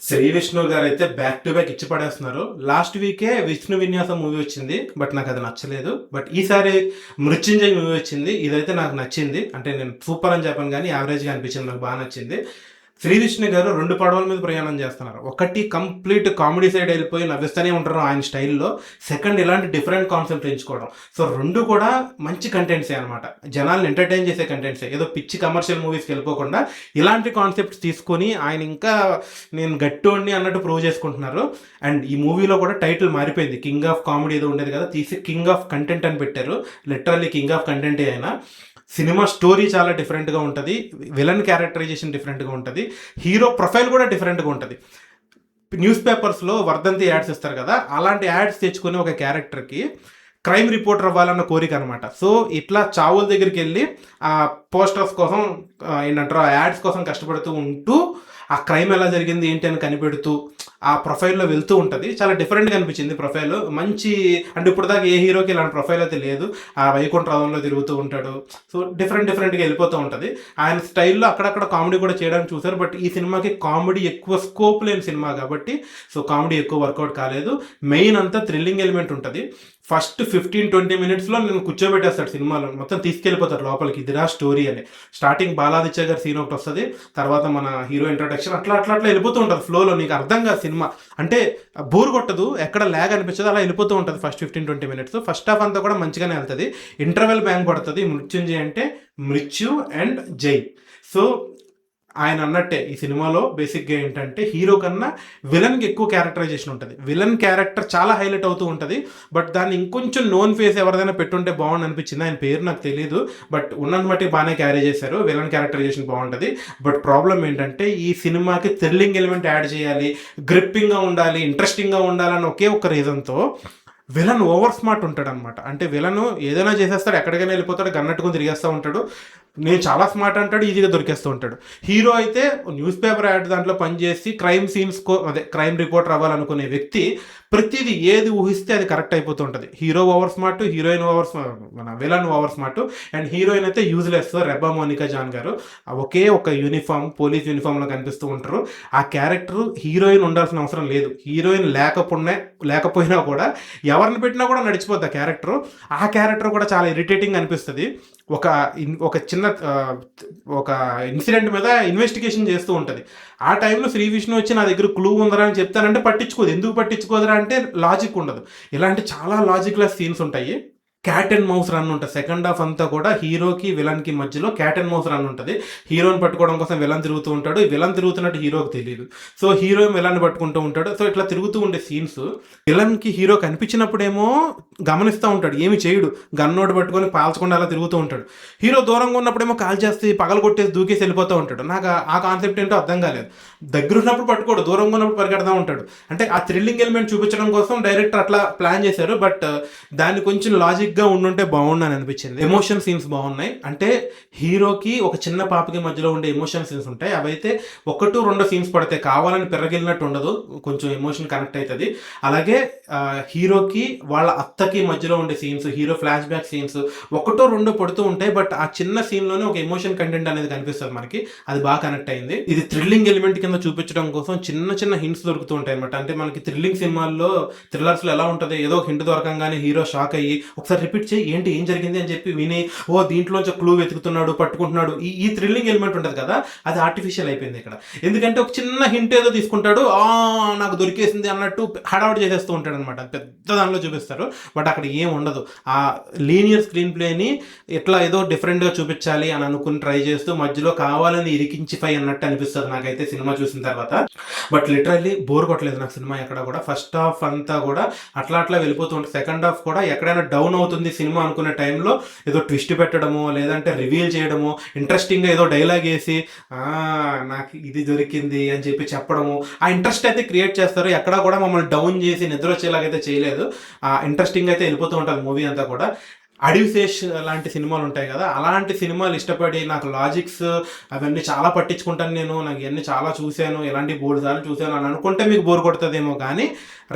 శ్రీ విష్ణు గారు అయితే back to back ఇచ్చి పడేస్తున్నారు. లాస్ట్ వీకే విష్ణు విన్యాసం మూవీ వచ్చింది, బట్ నాకు అది నచ్చలేదు. బట్ ఈసారి మృత్యుంజయ్ మూవీ వచ్చింది, ఇదైతే నాకు నచ్చింది. అంటే నేను సూపర్ అని చెప్పను కానీ యావరేజ్గా అనిపించింది, నాకు బాగా నచ్చింది. శ్రీ విష్ణు గారు 2 పడవల మీద ప్రయాణం చేస్తున్నారు. ఒకటి కంప్లీట్ కామెడీ సైడ్ వెళ్ళిపోయి నవ్విస్తూనే ఉంటారు ఆయన స్టైల్లో. సెకండ్ ఇలాంటి డిఫరెంట్ కాన్సెప్ట్ ఎంచుకోవడం. సో 2 కూడా మంచి కంటెంట్సే అనమాట, జనాల్ని ఎంటర్టైన్ చేసే కంటెంట్సే. ఏదో పిచ్చి కమర్షియల్ మూవీస్కి వెళ్ళిపోకుండా ఇలాంటి కాన్సెప్ట్స్ తీసుకొని ఆయన ఇంకా నేను గట్టోడిని అన్నట్టు ప్రూవ్ చేసుకుంటున్నారు. అండ్ ఈ మూవీలో కూడా టైటిల్ మారిపోయింది, కింగ్ ఆఫ్ కామెడీ ఏదో ఉండేది కదా, తీసి కింగ్ ఆఫ్ కంటెంట్ అని పెట్టారు. లిటరల్లీ కింగ్ ఆఫ్ కంటెంటే అయినా. సినిమా స్టోరీ చాలా డిఫరెంట్గా ఉంటుంది, విలన్ క్యారెక్టరైజేషన్ డిఫరెంట్గా ఉంటుంది, హీరో ప్రొఫైల్ కూడా డిఫరెంట్గా ఉంటుంది. న్యూస్ పేపర్స్లో వర్ధంతి యాడ్స్ ఇస్తారు కదా, అలాంటి యాడ్స్ తెచ్చుకొని ఒక క్యారెక్టర్కి క్రైమ్ రిపోర్టర్ అవ్వాలన్న కోరిక అనమాట. సో ఇట్లా చావుల దగ్గరికి వెళ్ళి ఆ పోస్టర్స్ కోసం ఏంటంటారు ఆ యాడ్స్ కోసం కష్టపడుతూ ఉంటూ ఆ క్రైమ్ ఎలా జరిగింది ఏంటి అని కనిపెడుతూ ఆ ప్రొఫైల్లో వెళ్తూ ఉంటుంది. చాలా డిఫరెంట్గా అనిపించింది ప్రొఫైల్. మంచి అంటే ఇప్పుడు దాకా ఏ హీరోకి ఇలాంటి ప్రొఫైల్ అయితే లేదు. ఆ వైకుంఠ రావంలో తిరుగుతూ ఉంటాడు. సో డిఫరెంట్గా వెళ్ళిపోతూ ఉంటుంది. ఆయన స్టైల్లో అక్కడక్కడ కామెడీ కూడా చేయడానికి చూశారు. బట్ ఈ సినిమాకి కామెడీ ఎక్కువ స్కోప్ లేని సినిమా కాబట్టి సో కామెడీ ఎక్కువ వర్కౌట్ కాలేదు. మెయిన్ అంతా థ్రిల్లింగ్ ఎలిమెంట్ ఉంటుంది. ఫస్ట్ 15-20 మినిట్స్లో నేను కూర్చోబెట్టేస్తాడు సినిమాలో, మొత్తం తీసుకెళ్ళిపోతాడు లోపలికి, ఇదిరా స్టోరీ అని. స్టార్టింగ్ బాలాదిత్య గారి సీన్ ఒకటి వస్తుంది, తర్వాత మన హీరో ఇంట్రడక్షన్, అట్లా అట్లా అట్లా వెళ్ళిపోతూ ఉంటుంది ఫ్లోలో. నీకు అర్థం కాదు సినిమా, అంటే బోర్ కొట్టదు, ఎక్కడ ల్యాగ్ అనిపించదు, అలా వెళ్ళిపోతూ ఉంటుంది ఫస్ట్ 15-20 మినిట్స్. ఫస్ట్ హాఫ్ అంతా కూడా మంచిగానే వెళ్తుంది, ఇంటర్వెల్ బ్యాంక్ పడుతుంది. మృత్యుంజయ్ అంటే మృత్యు అండ్ జై. సో ఆయన అన్నట్టే ఈ సినిమాలో బేసిక్గా ఏంటంటే హీరో కన్నా విలన్కి ఎక్కువ క్యారెక్టరైజేషన్ ఉంటుంది. విలన్ క్యారెక్టర్ చాలా హైలైట్ అవుతూ ఉంటుంది. బట్ దాన్ని ఇంకొంచెం నోన్ ఫేస్ ఎవరిదైనా పెట్టుంటే బాగుంది అనిపించింది. ఆయన పేరు నాకు తెలియదు, బట్ ఉన్నది బట్టి బాగానే క్యారీ చేశారు. విలన్ క్యారెక్టరైజేషన్ బాగుంటుంది. బట్ ప్రాబ్లం ఏంటంటే ఈ సినిమాకి థ్రిల్లింగ్ ఎలిమెంట్ యాడ్ చేయాలి, గ్రిప్పింగ్గా ఉండాలి, ఇంట్రెస్టింగ్గా ఉండాలని ఒకే ఒక్క రీజన్తో విలన్ ఓవర్ స్మార్ట్ ఉంటాడు అనమాట. అంటే విలన్ ఏదైనా చేసేస్తాడు, ఎక్కడికైనా వెళ్ళిపోతాడు, గన్నట్టుకుని తిరిగేస్తూ ఉంటాడు, నేను చాలా స్మార్ట్ అంటాడు, ఈజీగా దొరికేస్తూ ఉంటాడు. హీరో అయితే న్యూస్ పేపర్ యాడ్ దాంట్లో పనిచేసి క్రైమ్ అదే క్రైమ్ రిపోర్టర్ అవ్వాలనుకునే వ్యక్తి ప్రతిదీ ఏది ఊహిస్తే అది కరెక్ట్ అయిపోతూ ఉంటుంది. Hero over smart, heroine over మన villain over smart, and heroine అయితే యూజ్లెస్. రెబ్బా మోనికా జాన్ గారు ఒకే ఒక యూనిఫామ్, పోలీస్ యూనిఫామ్లో కనిపిస్తూ ఉంటారు. ఆ క్యారెక్టర్ హీరోయిన్ ఉండాల్సిన అవసరం లేదు. హీరోయిన్ లేకపోయినా కూడా ఎవరిని పెట్టినా కూడా నడిచిపోద్ది ఆ క్యారెక్టర్. ఆ క్యారెక్టర్ కూడా చాలా ఇరిటేటింగ్ అనిపిస్తుంది. ఒక చిన్న ఒక ఇన్సిడెంట్ మీద ఇన్వెస్టిగేషన్ చేస్తూ ఉంటుంది. ఆ టైంలో శ్రీ విష్ణు వచ్చి నా దగ్గర క్లూ ఉందరా అని చెప్తానంటే పట్టించుకోదు. ఎందుకు పట్టించుకోదురా అంటే లాజిక్ ఉండదు. ఇలాంటి చాలా లాజిక్లెస్ సీన్స్ ఉంటాయి. క్యాట్ అండ్ మౌస్ రన్ ఉంటుంది సెకండ్ హాఫ్ అంతా కూడా. హీరోకి విలన్కి మధ్యలో క్యాట్ అండ్ మౌస్ రన్ ఉంటుంది. హీరోని పట్టుకోవడం కోసం విలన్ తిరుగుతూ ఉంటాడు, విలన్ తిరుగుతున్నట్టు హీరోకి తెలియదు. సో హీరో విలన్ పట్టుకుంటూ ఉంటాడు. సో ఇట్లా తిరుగుతూ ఉండే సీన్స్ విలన్కి హీరో కనిపించినప్పుడేమో గమనిస్తూ ఉంటాడు, ఏమి చేయడు, గన్నోడు పట్టుకొని పాల్చకుండా అలా తిరుగుతూ ఉంటాడు. హీరో దూరంగా ఉన్నప్పుడేమో కాల్ చేసి పగల కొట్టేసి దూకేసి వెళ్ళిపోతూ ఉంటాడు. నాకు ఆ కాన్సెప్ట్ ఏంటో అర్థం కాలేదు. దగ్గర ఉన్నప్పుడు పట్టుకోడు, దూరంగా ఉన్నప్పుడు పరిగెడతా ఉంటాడు. అంటే ఆ థ్రిల్లింగ్ ఎలిమెంట్ చూపించడం కోసం డైరెక్టర్ అట్లా ప్లాన్ చేశారు. బట్ దాన్ని కొంచెం లాజిక్గా ఉండుంటే బాగుండని అనిపించింది. ఎమోషన్ సీన్స్ బాగున్నాయి. అంటే హీరోకి ఒక చిన్న పాపకి మధ్యలో ఉండే ఎమోషన్ సీన్స్ ఉంటాయి, అవైతే 1-2 సీన్స్ పడితే కావాలని పెరగిలినట్టు ఉండదు, కొంచెం ఎమోషన్ కనెక్ట్ అవుతుంది. అలాగే హీరోకి వాళ్ళ అత్తకి మధ్యలో ఉండే scenes, hero flash back scenes 1-2 పడుతూ ఉంటాయి. బట్ ఆ చిన్న సీన్లోనే ఒక ఎమోషన్ కంటెంట్ అనేది కనిపిస్తుంది మనకి, అది బాగా కనెక్ట్ అయింది. ఇది థ్రిల్లింగ్ ఎలిమెంట్ కింద చూపించడం కోసం చిన్న చిన్న హింట్స్ దొరుకుతూ ఉంటాయి అనమాట. అంటే మనకి థ్రిల్లింగ్ సినిమాల్లో థ్రిల్లర్స్లో ఎలా ఉంటుంది, ఏదో ఒక హింట్ దొరకంగానే హీరో షాక్ అయ్యి ఒకసారి రిపీట్ చేయి ఏంటి ఏం జరిగింది అని చెప్పి విని దీంట్లోంచి క్లూ వెతుకుతున్నాడు, పట్టుకుంటున్నాడు, ఈ థ్రిల్లింగ్ ఎలిమెంట్ ఉంటుంది కదా, అది ఆర్టిఫిషియల్ అయిపోయింది ఇక్కడ. ఎందుకంటే ఒక చిన్న హింట్ ఏదో తీసుకుంటాడు, నాకు దొరికేసింది అన్నట్టు హడావుడి చేసేస్తూ ఉంటాడు అనమాట. పెద్ద దానిలో చూపిస్తారు, బట్ అక్కడ ఏం ఉండదు. ఆ లీనియర్ స్క్రీన్ ప్లేని ఎట్లా ఏదో డిఫరెంట్గా చూపించాలి అని అనుకుని ట్రై చేస్తూ మధ్యలో కావాలని ఇరికించిఫై అన్నట్టు అనిపిస్తుంది నాకైతే సినిమా చూసిన తర్వాత. బట్ లిటరల్లీ బోర్ కొట్టలేదు నాకు సినిమా ఎక్కడ కూడా. ఫస్ట్ హాఫ్ అంతా కూడా అట్లా అట్లా వెళ్ళిపోతూ ఉంటుంది. సెకండ్ హాఫ్ కూడా ఎక్కడైనా డౌన్ అవుతుంది సినిమా అనుకునే టైంలో ఏదో ట్విస్ట్ పెట్టడమో లేదంటే రివీల్ చేయడమో, ఇంట్రెస్టింగ్గా ఏదో డైలాగ్ వేసి నాకు ఇది దొరికింది అని చెప్పి చెప్పడము, ఆ ఇంట్రెస్ట్ అయితే క్రియేట్ చేస్తారు. ఎక్కడా కూడా మమ్మల్ని డౌన్ చేసి నిద్ర వచ్చేలాగైతే చేయలేదు. ఇంట్రెస్టింగ్ అయితే వెళ్ళిపోతూ ఉంటుంది మూవీ అంతా కూడా. అడవిశేష్ లాంటి సినిమాలు ఉంటాయి కదా, అలాంటి సినిమాలు ఇష్టపడి నాకు లాజిక్స్ అవన్నీ చాలా పట్టించుకుంటాను నేను, నాకు ఇవన్నీ చాలా చూశాను, ఇలాంటి బోర్డు సార్లు చూశాను అని అనుకుంటే మీకు బోర్ కొడుతుందేమో, కానీ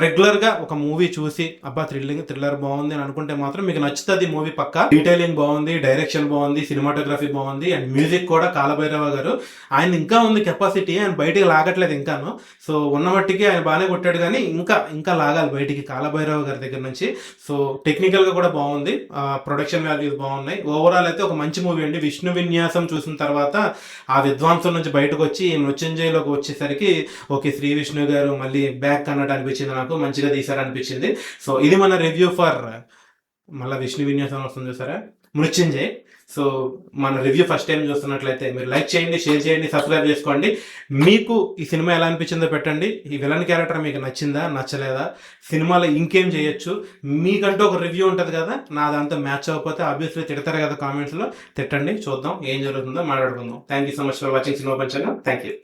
రెగ్యులర్గా ఒక మూవీ చూసి అబ్బా థ్రిల్లర్ బాగుంది అని అనుకుంటే మాత్రం మీకు నచ్చుతుంది మూవీ పక్కా. డీటెయిలింగ్ బాగుంది, డైరెక్షన్ బాగుంది, సినిమాటోగ్రఫీ బాగుంది, అండ్ మ్యూజిక్ కూడా కాలభైరవ గారు ఆయన ఇంకా ఉంది కెపాసిటీ, ఆయన బయటికి లాగట్లేదు ఇంకాను. సో ఉన్న మట్టికి ఆయన బాగానే కొట్టాడు, కానీ ఇంకా లాగాలి బయటికి కాలభైరవ గారి దగ్గర నుంచి. సో టెక్నికల్గా కూడా బాగుంది, ప్రొడక్షన్ వాల్యూస్ బాగున్నాయి. ఓవరాల్ అయితే ఒక మంచి మూవీ అండి. విష్ణు విన్యాసం చూసిన తర్వాత ఆ విద్వాంసం నుంచి బయటకు వచ్చి మృత్యుంజయలోకి వచ్చేసరికి ఓకే, శ్రీ విష్ణు గారు మళ్ళీ బ్యాక్ అన్నట్టు అనిపించింది, నాకు మంచిగా తీశారనిపించింది. సో ఇది మన రివ్యూ ఫర్ మళ్ళీ విష్ణు విన్యాసం వస్తుంది చూసారా, మృత్యుంజయ్. సో మన రివ్యూ ఫస్ట్ టైం చూస్తున్నట్లయితే మీరు లైక్ చేయండి, షేర్ చేయండి, సబ్స్క్రైబ్ చేసుకోండి. మీకు ఈ సినిమా ఎలా అనిపించిందో పెట్టండి. ఈ విలన్ క్యారెక్టర్ మీకు నచ్చిందా, నచ్చలేదా, సినిమాలో ఇంకేం చేయొచ్చు, మీకంటూ ఒక రివ్యూ ఉంటుంది కదా, నా దాంతో మ్యాచ్ అవ్వకపోతే ఆబ్వియస్లీ తిడతారు కదా కామెంట్స్లో, తిట్టండి, చూద్దాం ఏం జరుగుతుందో మాట్లాడుకుందాం. Thank you so much for watching cinema పంచంగా. Thank you.